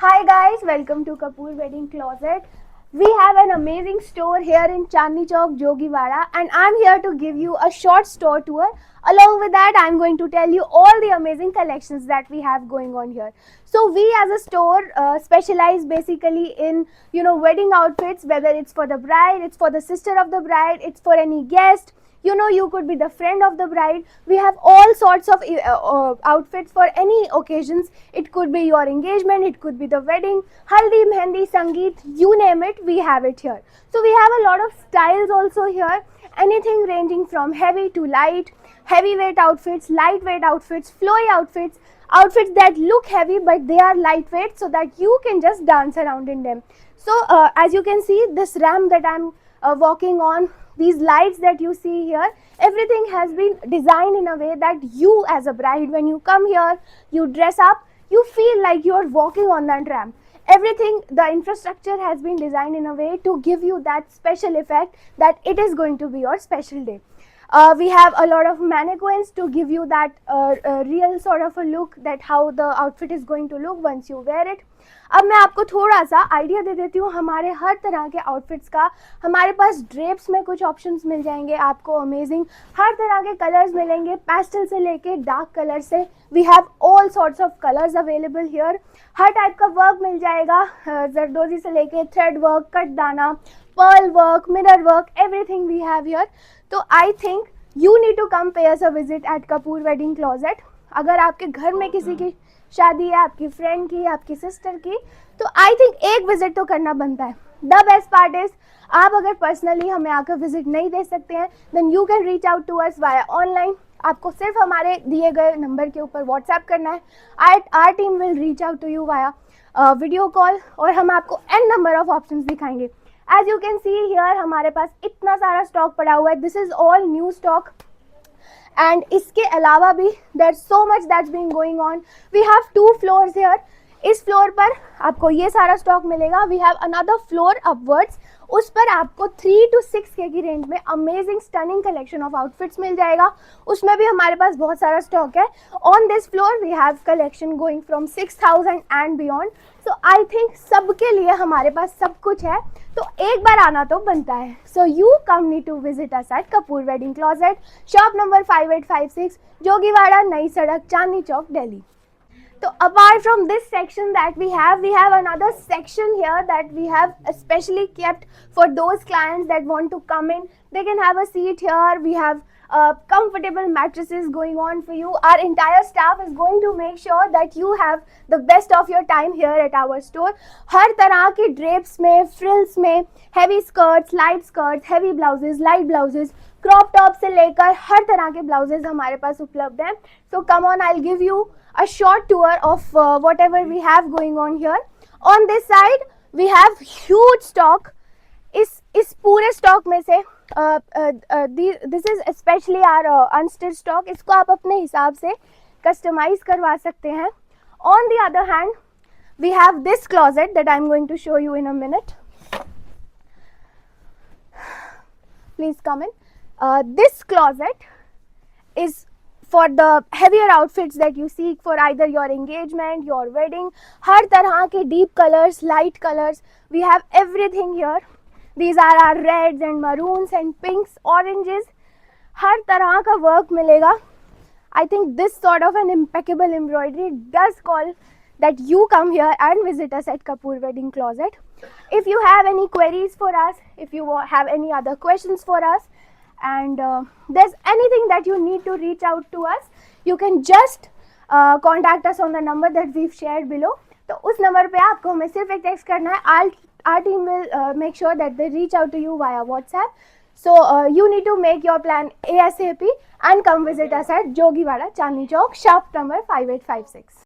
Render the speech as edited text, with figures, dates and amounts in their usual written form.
Hi guys, welcome to Kapoor Wedding Closet. We have an amazing store here in Chandni Chowk, Jogivada, and I'm here to give you a short store tour. Along with that, I'm going to tell you all the amazing collections that we have going on here. So we as a store specialize basically in wedding outfits, whether it's for the bride, it's for the sister of the bride, it's for any guest. You could be the friend of the bride. We have all sorts of outfits for any occasions. It could be your engagement, it could be the wedding, haldi, mehendi, sangeet, you name it, we have it here. So we have a lot of styles also here, anything ranging from heavy to light, heavyweight outfits, lightweight outfits, flowy outfits, outfits that look heavy but they are lightweight so that you can just dance around in them. So as you can see, this ramp that I'm walking on, these lights that you see here, everything has been designed in a way that you as a bride, when you come here, you dress up, you feel like you're walking on that ramp. Everything, the infrastructure has been designed in a way to give you that special effect that it is going to be your special day. We have a lot of mannequins to give you that real sort of a look, that how the outfit is going to look once you wear it. अब मैं आपको थोड़ा सा idea दे देती हूँ हमारे हर तरह के आउटफिट्स का. हमारे पास ड्रेप्स में कुछ ऑप्शंस मिल जाएंगे आपको अमेजिंग, हर तरह के कलर्स मिलेंगे, पेस्टल से लेके डार्क कलर से. We have all sorts of colours available here. हर टाइप का वर्क मिल जाएगा, जरदोजी से लेके थ्रेड वर्क, कट दाना, pearl work, mirror work, everything we have here. तो I think you need to come pay us a visit at Kapoor wedding closet. अगर आपके घर में किसी की शादी है, आपकी फ्रेंड की, आपकी सिस्टर की, तो आई थिंक एक विजिट तो करना बनता है. द बेस्ट पार्ट इज, आप अगर पर्सनली हमें आकर विजिट नहीं दे सकते हैं, then you can reach out to us via online. आपको सिर्फ हमारे दिए गए नंबर के ऊपर व्हाट्सएप करना है. Our team will reach out to you via video call, और हम आपको एन नंबर ऑफ ऑप्शंस दिखाएंगे. As you can see here, हमारे पास इतना सारा स्टॉक पड़ा हुआ है. This is all new stock. And इसके अलावा भी there so much that's being going on. We have 2 floors here. इस फ्लोर पर आपको ये सारा स्टॉक मिलेगा. We have another floor upwards, उस पर आपको 3 to 6K की रेंज में amazing stunning collection of outfits मिल जाएगा. उसमें भी हमारे पास बहुत सारा स्टॉक है. On this floor we have collection going from 6,000 and beyond. So I think सबके लिए हमारे पास सब कुछ है, तो एक बार आना तो बनता है. So you come need to visit us at Kapoor wedding closet, shop number 5856, जोगीवाड़ा, Nai Sarak, Chandni Chowk, Delhi. So apart from this section that we have another section here that we have especially kept for those clients that want to come in. They can have a seat here. We have comfortable mattresses going on for you. Our entire staff is going to make sure that you have the best of your time here at our store. हर तरह के drapes में, frills में, heavy skirts, light skirts, heavy blouses, light blouses, crop top से लेकर हर तरह के blouses हमारे पास उपलब्ध हैं. So come on, I will give you a short tour of whatever we have going on here. On this side we have huge stock. इस पूरे स्टॉक में से this is especially our unstitched stock. इसको आप अपने हिसाब से customise करवा सकते हैं. On the other hand, we have this closet that I'm going to show you in a minute. Please come in. This closet is for the heavier outfits that you seek for either your engagement, your wedding. हर तरह के deep colors, light colors, we have everything here. These are our reds and maroons and pinks, oranges. हर तरह का work मिलेगा. I think this sort of an impeccable embroidery does call that you come here and visit us at Kapoor Wedding Closet. If you have any queries for us, if you have any other questions for us, and there's anything that you need to reach out to us, you can just contact us on the number that we've shared below. तो उस number पे आपको हमें सिर्फ एक text करना है. Our team will make sure that they reach out to you via WhatsApp. So you need to make your plan ASAP and come visit us at Jogiwada, Chandni Chowk, shop number 5856.